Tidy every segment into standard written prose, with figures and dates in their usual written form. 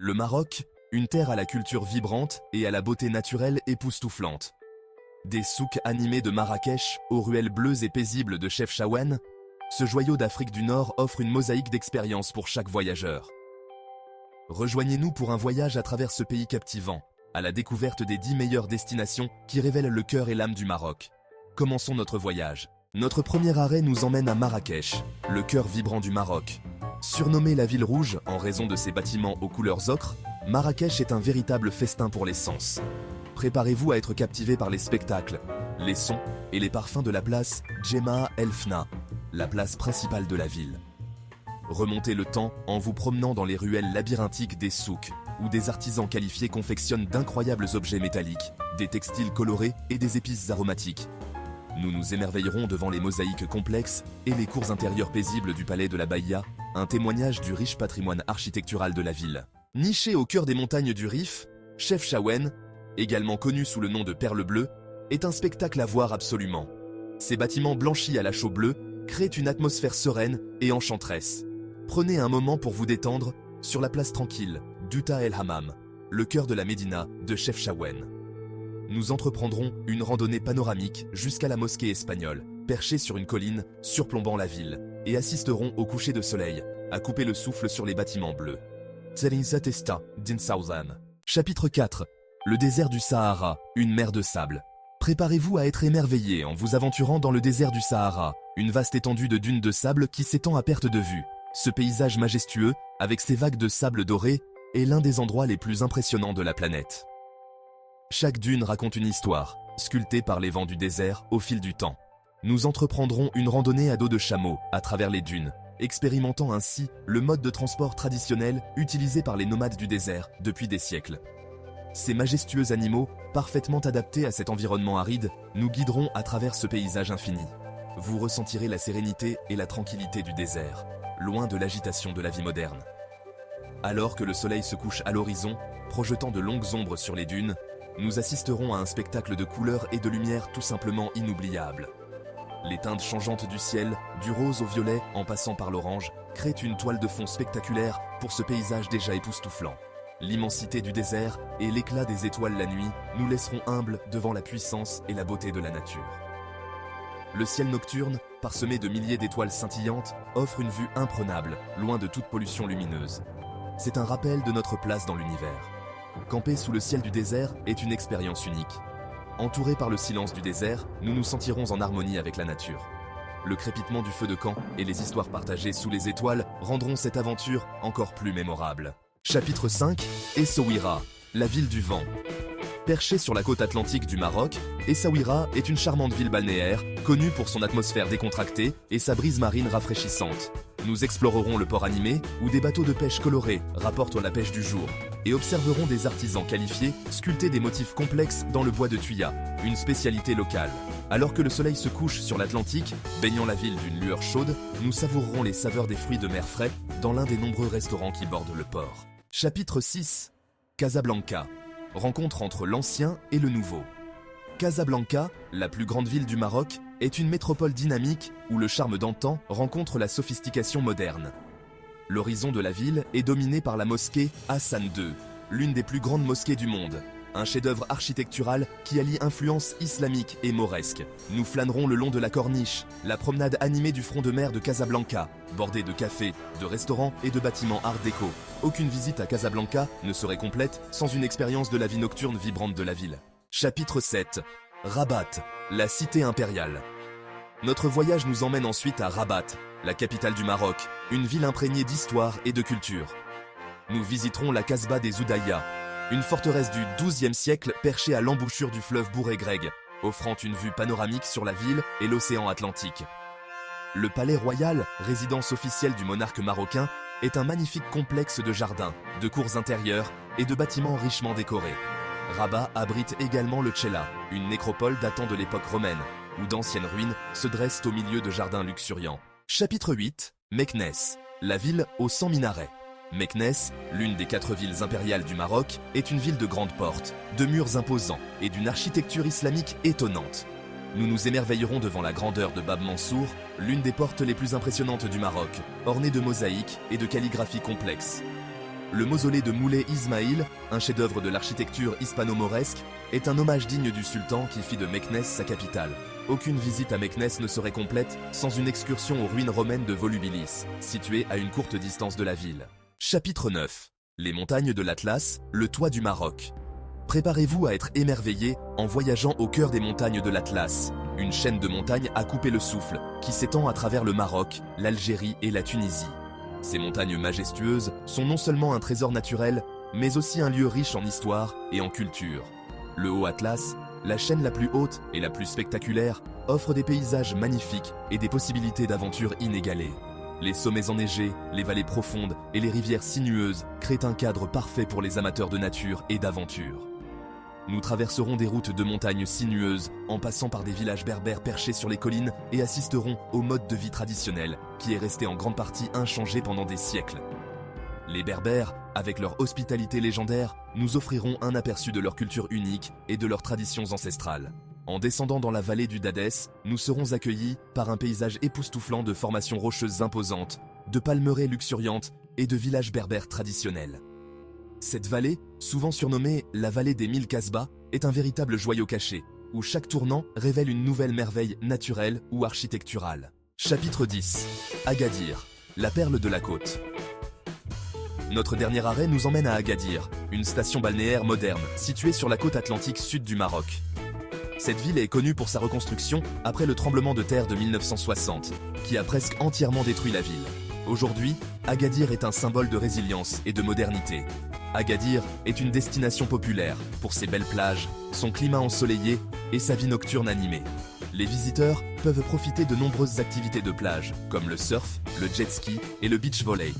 Le Maroc, une terre à la culture vibrante et à la beauté naturelle époustouflante. Des souks animés de Marrakech aux ruelles bleues et paisibles de Chefchaouen, ce joyau d'Afrique du Nord offre une mosaïque d'expériences pour chaque voyageur. Rejoignez-nous pour un voyage à travers ce pays captivant, à la découverte des 10 meilleures destinations qui révèlent le cœur et l'âme du Maroc. Commençons notre voyage. Notre premier arrêt nous emmène à Marrakech, le cœur vibrant du Maroc. Surnommée la ville rouge en raison de ses bâtiments aux couleurs ocre, Marrakech est un véritable festin pour les sens. Préparez-vous à être captivé par les spectacles, les sons et les parfums de la place Djemma El Fna, la place principale de la ville. Remontez le temps en vous promenant dans les ruelles labyrinthiques des souks, où des artisans qualifiés confectionnent d'incroyables objets métalliques, des textiles colorés et des épices aromatiques. Nous nous émerveillerons devant les mosaïques complexes et les cours intérieures paisibles du palais de la Baïa, un témoignage du riche patrimoine architectural de la ville. Niché au cœur des montagnes du Rif, Chefchaouen, également connu sous le nom de Perle Bleue, est un spectacle à voir absolument. Ces bâtiments blanchis à la chaux bleue créent une atmosphère sereine et enchanteresse. Prenez un moment pour vous détendre sur la place tranquille d'Uta El Hammam, le cœur de la Médina de Chefchaouen. Nous entreprendrons une randonnée panoramique jusqu'à la mosquée espagnole, perchée sur une colline surplombant la ville, et assisterons au coucher de soleil, à couper le souffle sur les bâtiments bleus. Tselinsa Testa, Din Sauzan. Chapitre 4. Le désert du Sahara, une mer de sable. Préparez-vous à être émerveillé en vous aventurant dans le désert du Sahara, une vaste étendue de dunes de sable qui s'étend à perte de vue. Ce paysage majestueux, avec ses vagues de sable doré, est l'un des endroits les plus impressionnants de la planète. Chaque dune raconte une histoire, sculptée par les vents du désert au fil du temps. Nous entreprendrons une randonnée à dos de chameau à travers les dunes, expérimentant ainsi le mode de transport traditionnel utilisé par les nomades du désert depuis des siècles. Ces majestueux animaux, parfaitement adaptés à cet environnement aride, nous guideront à travers ce paysage infini. Vous ressentirez la sérénité et la tranquillité du désert, loin de l'agitation de la vie moderne. Alors que le soleil se couche à l'horizon, projetant de longues ombres sur les dunes, nous assisterons à un spectacle de couleurs et de lumière tout simplement inoubliable. Les teintes changeantes du ciel, du rose au violet en passant par l'orange, créent une toile de fond spectaculaire pour ce paysage déjà époustouflant. L'immensité du désert et l'éclat des étoiles la nuit nous laisseront humbles devant la puissance et la beauté de la nature. Le ciel nocturne, parsemé de milliers d'étoiles scintillantes, offre une vue imprenable, loin de toute pollution lumineuse. C'est un rappel de notre place dans l'univers. Camper sous le ciel du désert est une expérience unique. Entourés par le silence du désert, nous nous sentirons en harmonie avec la nature. Le crépitement du feu de camp et les histoires partagées sous les étoiles rendront cette aventure encore plus mémorable. Chapitre 5. Essaouira, la ville du vent. Perchée sur la côte atlantique du Maroc, Essaouira est une charmante ville balnéaire, connue pour son atmosphère décontractée et sa brise marine rafraîchissante. Nous explorerons le port animé, où des bateaux de pêche colorés rapportent la pêche du jour, et observerons des artisans qualifiés sculpter des motifs complexes dans le bois de tuya, une spécialité locale. Alors que le soleil se couche sur l'Atlantique, baignant la ville d'une lueur chaude, nous savourerons les saveurs des fruits de mer frais dans l'un des nombreux restaurants qui bordent le port. Chapitre 6. Casablanca. Rencontre entre l'ancien et le nouveau. Casablanca, la plus grande ville du Maroc, est une métropole dynamique où le charme d'antan rencontre la sophistication moderne. L'horizon de la ville est dominé par la mosquée Hassan II, l'une des plus grandes mosquées du monde. Un chef-d'œuvre architectural qui allie influence islamique et mauresque. Nous flânerons le long de la corniche, la promenade animée du front de mer de Casablanca, bordée de cafés, de restaurants et de bâtiments art déco. Aucune visite à Casablanca ne serait complète sans une expérience de la vie nocturne vibrante de la ville. Chapitre 7. Rabat, la cité impériale. Notre voyage nous emmène ensuite à Rabat, la capitale du Maroc, une ville imprégnée d'histoire et de culture. Nous visiterons la Casbah des Oudaïa, une forteresse du XIIe siècle perchée à l'embouchure du fleuve Bourg-et-Greg, offrant une vue panoramique sur la ville et l'océan Atlantique. Le palais royal, résidence officielle du monarque marocain, est un magnifique complexe de jardins, de cours intérieures et de bâtiments richement décorés. Rabat abrite également le Tchella, une nécropole datant de l'époque romaine, où d'anciennes ruines se dressent au milieu de jardins luxuriants. Chapitre 8. Meknès, la ville aux 100 minarets. Meknès, l'une des 4 villes impériales du Maroc, est une ville de grandes portes, de murs imposants et d'une architecture islamique étonnante. Nous nous émerveillerons devant la grandeur de Bab Mansour, l'une des portes les plus impressionnantes du Maroc, ornée de mosaïques et de calligraphie complexe. Le mausolée de Moulay Ismail, un chef-d'œuvre de l'architecture hispano-mauresque, est un hommage digne du sultan qui fit de Meknès sa capitale. Aucune visite à Meknès ne serait complète sans une excursion aux ruines romaines de Volubilis, situées à une courte distance de la ville. Chapitre 9. Les montagnes de l'Atlas, le toit du Maroc. Préparez-vous à être émerveillé en voyageant au cœur des montagnes de l'Atlas, une chaîne de montagnes à couper le souffle qui s'étend à travers le Maroc, l'Algérie et la Tunisie. Ces montagnes majestueuses sont non seulement un trésor naturel, mais aussi un lieu riche en histoire et en culture. Le Haut Atlas, la chaîne la plus haute et la plus spectaculaire, offre des paysages magnifiques et des possibilités d'aventure inégalées. Les sommets enneigés, les vallées profondes et les rivières sinueuses créent un cadre parfait pour les amateurs de nature et d'aventure. Nous traverserons des routes de montagnes sinueuses en passant par des villages berbères perchés sur les collines et assisterons au mode de vie traditionnel qui est resté en grande partie inchangé pendant des siècles. Les Berbères, avec leur hospitalité légendaire, nous offriront un aperçu de leur culture unique et de leurs traditions ancestrales. En descendant dans la vallée du Dadès, nous serons accueillis par un paysage époustouflant de formations rocheuses imposantes, de palmeraies luxuriantes et de villages berbères traditionnels. Cette vallée, souvent surnommée la vallée des 1000 Casbahs, est un véritable joyau caché, où chaque tournant révèle une nouvelle merveille naturelle ou architecturale. Chapitre 10. Agadir, la perle de la côte. Notre dernier arrêt nous emmène à Agadir, une station balnéaire moderne située sur la côte atlantique sud du Maroc. Cette ville est connue pour sa reconstruction après le tremblement de terre de 1960, qui a presque entièrement détruit la ville. Aujourd'hui, Agadir est un symbole de résilience et de modernité. Agadir est une destination populaire pour ses belles plages, son climat ensoleillé et sa vie nocturne animée. Les visiteurs peuvent profiter de nombreuses activités de plage, comme le surf, le jet ski et le beach volley.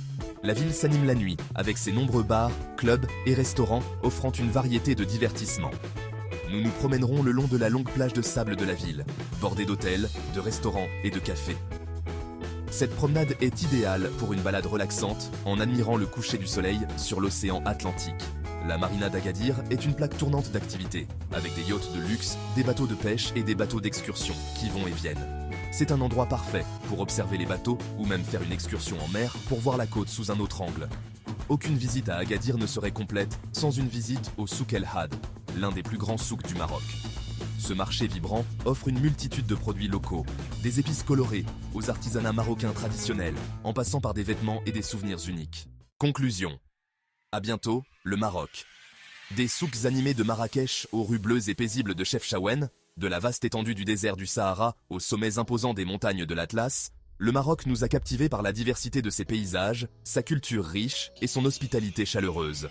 La ville s'anime la nuit, avec ses nombreux bars, clubs et restaurants offrant une variété de divertissements. Nous nous promènerons le long de la longue plage de sable de la ville, bordée d'hôtels, de restaurants et de cafés. Cette promenade est idéale pour une balade relaxante en admirant le coucher du soleil sur l'océan Atlantique. La marina d'Agadir est une plaque tournante d'activités, avec des yachts de luxe, des bateaux de pêche et des bateaux d'excursion qui vont et viennent. C'est un endroit parfait pour observer les bateaux ou même faire une excursion en mer pour voir la côte sous un autre angle. Aucune visite à Agadir ne serait complète sans une visite au Souk El Had, l'un des plus grands souks du Maroc. Ce marché vibrant offre une multitude de produits locaux, des épices colorées aux artisanats marocains traditionnels, en passant par des vêtements et des souvenirs uniques. Conclusion. À bientôt, le Maroc. Des souks animés de Marrakech aux rues bleues et paisibles de Chefchaouen, de la vaste étendue du désert du Sahara aux sommets imposants des montagnes de l'Atlas, le Maroc nous a captivés par la diversité de ses paysages, sa culture riche et son hospitalité chaleureuse.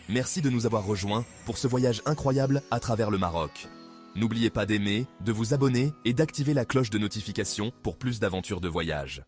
Merci de nous avoir rejoints pour ce voyage incroyable à travers le Maroc. N'oubliez pas d'aimer, de vous abonner et d'activer la cloche de notification pour plus d'aventures de voyage.